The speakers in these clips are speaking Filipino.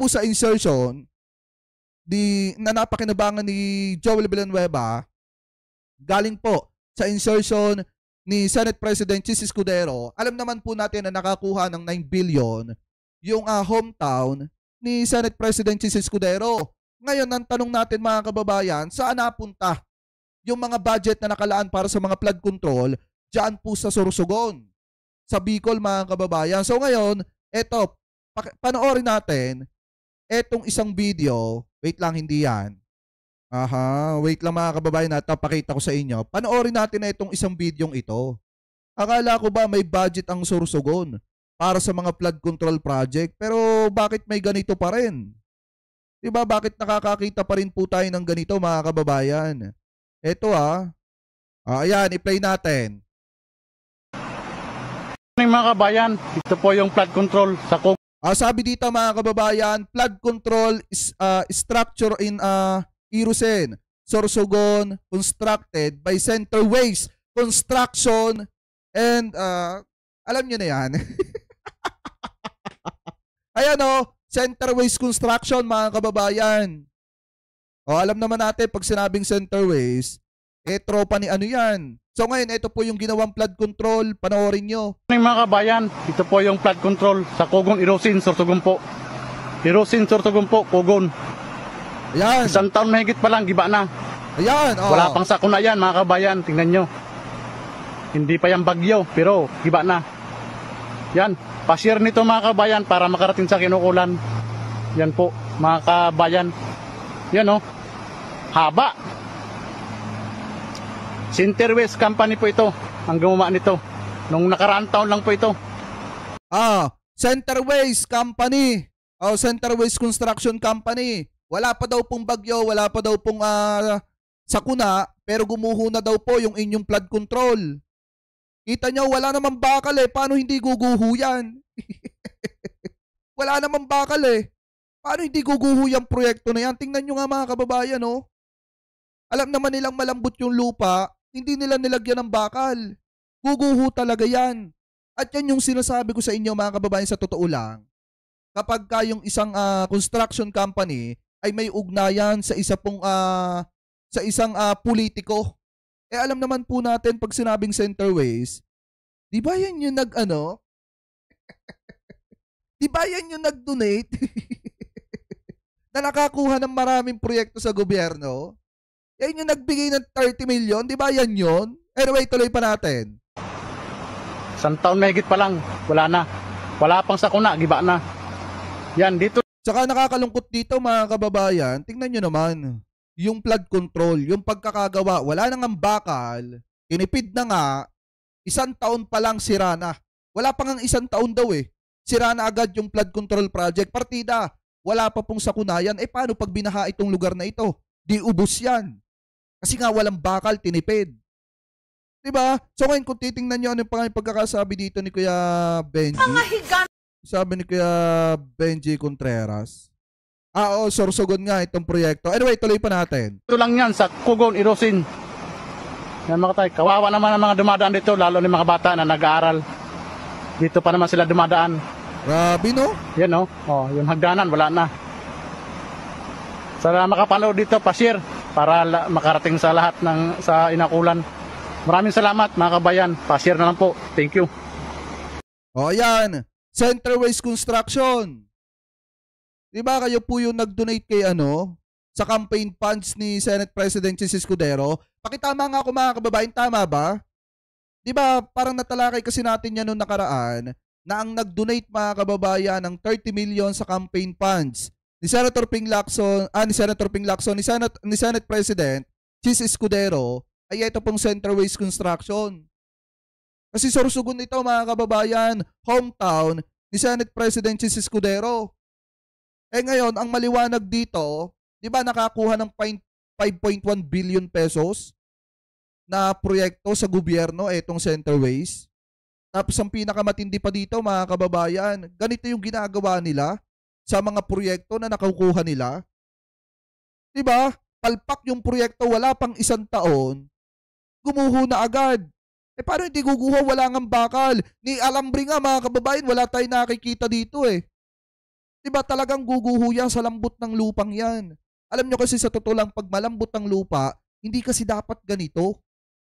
po sa insertion na napakinabangan ni Joel Villanueva, galing po sa insertion ni Senate President Chis Escudero. Alam naman po natin na nakakuha ng 9 billion yung hometown ni Senate President Chis Escudero. Ngayon, ang tanong natin mga kababayan, saan napunta yung mga budget na nakalaan para sa mga flood control dyan po sa Sorsogon, sa Bicol mga kababayan. So ngayon, eto, panoorin natin etong isang video. Wait lang, hindi yan. Wait lang mga kababayan natin, pakita ko sa inyo. Panoorin natin na itong isang videong ito. Akala ko ba may budget ang Sorsogon para sa mga flood control project, pero bakit may ganito pa rin? Diba, bakit nakakakita pa rin po tayo ng ganito mga kababayan? Ito ayan, i-play natin. Mga kabayan, ito po yung flood control sa sabi dito mga kababayan, flood control is structure in Irusen, Sorsogon, constructed by Centerways Construction and alam nyo na yan. Ayan Centerways Construction mga kababayan. Alam naman natin pag sinabing Centerways, tropa ni ano yan. So ngayon, ito po yung ginawang flood control. Panoorin nyo. Mga kabayan, ito po yung flood control sa Kugon, Irusin, Sorsogon po. Irusin, Sorsogon po, Kugon. Ayan. Isang taon mahigit pa lang, giba na. Ayan. Wala pang sakuna yan mga kabayan, tingnan nyo. Hindi pa yan bagyo, pero giba na. Yan, pa-share nito mga kabayan para makarating sa kinukulan. Yan po, mga kabayan. Yan haba. Centerways Company po ito ang gumawa nito. Nung nakaraang taon lang po ito. Centerways Company. Centerways Construction Company. Wala pa daw pong bagyo, wala pa daw pong sakuna, pero gumuho na daw po yung inyong flood control. Kita nyo, wala namang bakal Paano hindi guguho yan? Wala namang bakal Paano hindi guguho yung proyekto na yan? Tingnan nyo nga mga kababayan Alam naman nilang malambot yung lupa, hindi nila nilagyan ng bakal. Guguho talaga yan. At yan yung sinasabi ko sa inyo mga kababayan sa totoo lang. Kapag yung isang construction company ay may ugnayan sa isang politiko. Alam naman po natin pag sinabing Centerways, di ba yan yung di ba yan yung nag-donate na nakakuha ng maraming proyekto sa gobyerno? Yan yung nagbigay ng 30 million, di ba yan yun? Anyway, tuloy pa natin. Isang taon mahigit pa lang, wala na. Wala pang sakuna, giba na. Yan, dito. Saka nakakalungkot dito mga kababayan, tingnan nyo naman, yung flood control, yung pagkakagawa, wala nang bakal, tinipid na nga, isang taon pa lang sira na. Wala pa ngang isang taon daw sira na agad yung flood control project. Partida, wala pa pong sakunayan. Paano pag binaha itong lugar na ito? Di ubos yan. Kasi nga walang bakal, tinipid. Diba? So ngayon kung titingnan nyo ano yung pagkakasabi dito ni Kuya Benji. Sabi ni Kuya Benji Contreras. Sorsogon nga itong proyekto. Anyway, tuloy pa natin. Ito lang yan sa Kugon, Irusin. Yan mga tay, kawawa naman ang mga dumadaan dito, lalo ni mga bata na nag-aaral. Dito pa naman sila dumadaan. Grabe Yan yung hagdanan, wala na. Sana makapanood dito, pa-share para makarating sa lahat sa inakulan. Maraming salamat mga kabayan. Pa-share na lang po. Thank you. Ayan. Centerways Construction. Diba kayo po yung nag-donate kay sa campaign funds ni Senate President Chis Escudero? Pakitama nga ako mga kababayan, tama ba? Diba parang natalakay kasi natin yan noong nakaraan na ang nag-donate mga kababayan ng 30 million sa campaign funds ni Senator Ping Lacson, ni Senate President Chis Escudero ay ito pong Centerways Construction. Kasi Sorsogon ito mga kababayan, hometown ni Senate President Chis Escudero. Ngayon, ang maliwanag dito, di ba nakakuha ng 5.1 billion pesos na proyekto sa gobyerno itong Centerways. Tapos ang pinakamatindi pa dito mga kababayan, ganito yung ginagawa nila sa mga proyekto na nakukuha nila. Di ba? Palpak yung proyekto, wala pang isang taon, gumuho na agad. Paano hindi guguho? Wala ngang bakal. Ni alambre nga mga kababayan, wala tayong nakikita dito Diba talagang guguho yan sa lambot ng lupang yan. Alam nyo kasi sa totoo lang, pag malambot ang lupa, hindi kasi dapat ganito.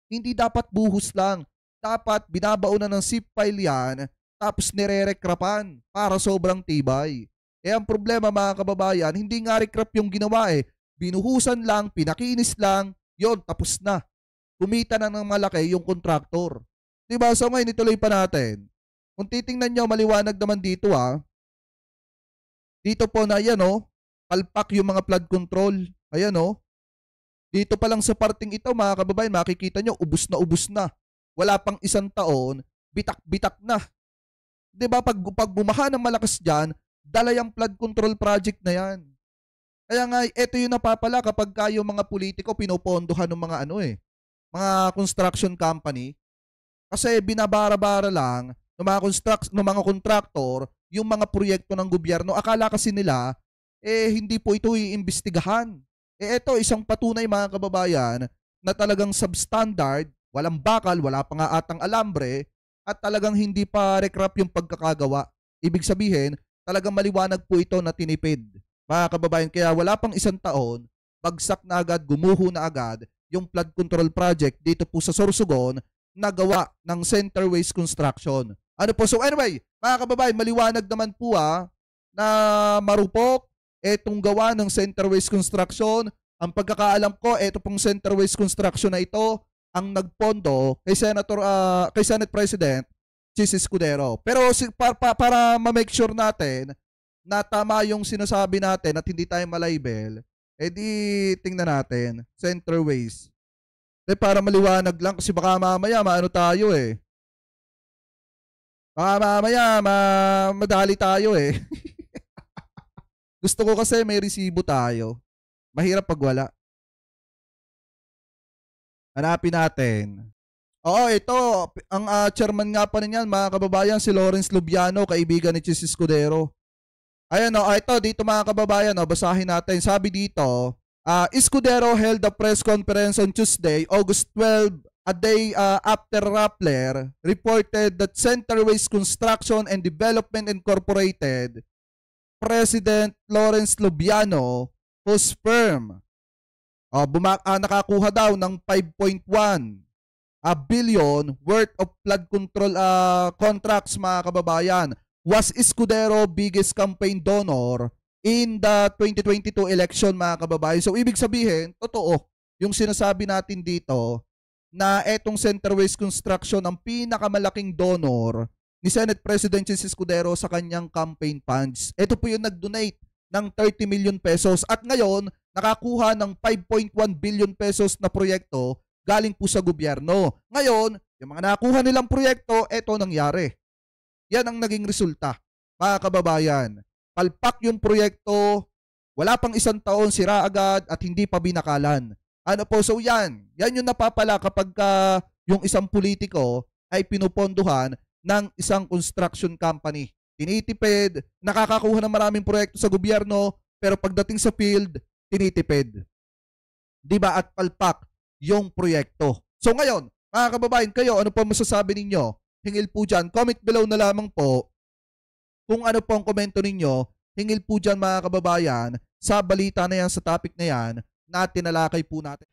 Hindi dapat buhos lang. Dapat binabaon na ng zip file yan, tapos nire-recrapan para sobrang tibay. Eh ang problema mga kababayan, hindi nga recrap yung ginawa eh. Binuhusan lang, pinakinis lang, yon tapos na. Kumita na ng malaki yung kontraktor. Diba? So ngayon ituloy pa natin. Kung titingnan nyo, maliwanag naman dito Dito po na yan palpak yung mga flood control. Ayan Dito pa lang sa parting ito mga kababayan, makikita nyo, ubus na ubus na. Wala pang isang taon, bitak-bitak na. Diba? Pag bumaha ng malakas dyan, dala yung flood control project na yan. Kaya nga, ito yung napapala kapag yung mga politiko pinopondohan ng mga mga construction company. Kasi binabara-bara lang ng mga kontraktor yung mga proyekto ng gobyerno. Akala kasi nila, hindi po ito iimbestigahan. Ito, isang patunay mga kababayan na talagang substandard, walang bakal, wala pa nga atang alambre, at talagang hindi pa recrap yung pagkakagawa. Ibig sabihin, talagang maliwanag po ito na tinipid. Mga kababayan, kaya wala pang isang taon, bagsak na agad, gumuho na agad yung flood control project dito po sa Sorsogon na gawa ng Center Waste Construction. Ano po? So anyway, mga kababayan, maliwanag naman po na marupok etong gawa ng Center Waste Construction. Ang pagkakaalam ko, eto pong Center Waste Construction na ito ang nagpondo kay Senate President Chis Escudero. Pero para ma-make sure natin na tama yung sinasabi natin at hindi tayo malabel, di tingnan natin Center Waste. Para maliwanag lang kasi baka mamaya maano tayo Baka mamaya madali tayo Gusto ko kasi may resibo tayo. Mahirap pag wala. Hanapin natin. Oo, ito. Ang chairman nga pa niyan, mga kababayan, si Lawrence Lubiano, kaibigan ni Chis Escudero. Ayan ito dito mga kababayan, basahin natin. Sabi dito, Escudero held a press conference on Tuesday, August 12, a day after Rappler reported that Center Waste Construction and Development Incorporated President Lawrence Lubiano, whose firm nakakuha daw ng 5.1 billion worth of flood control contracts mga kababayan, was Escudero biggest campaign donor in the 2022 election mga kababayan. So ibig sabihin, totoo yung sinasabi natin dito na etong Center Waste Construction ang pinakamalaking donor ni Senate President Chis Escudero sa kanyang campaign funds. Ito po yung nag-donate ng 30 million pesos at ngayon nakakuha ng 5.1 billion pesos na proyekto galing po sa gobyerno. Ngayon, yung mga nakuha nilang proyekto, eto nangyari. Yan ang naging resulta, mga kababayan. Palpak yung proyekto, wala pang isang taon, sira agad at hindi pa binakalan. Ano po, so yan yung napapala kapag yung isang politiko ay pinupondohan ng isang construction company. Tinitipid, nakakakuha ng maraming proyekto sa gobyerno, pero pagdating sa field, tinitipid. Diba? At palpak yung proyekto. So ngayon, mga kababayan, kayo, ano po masasabi ninyo? Hingil po dyan. Comment below na lamang po kung ano po ang komento ninyo. Hingil po dyan mga kababayan sa balita na yan, sa topic na yan, na tinalakay po natin.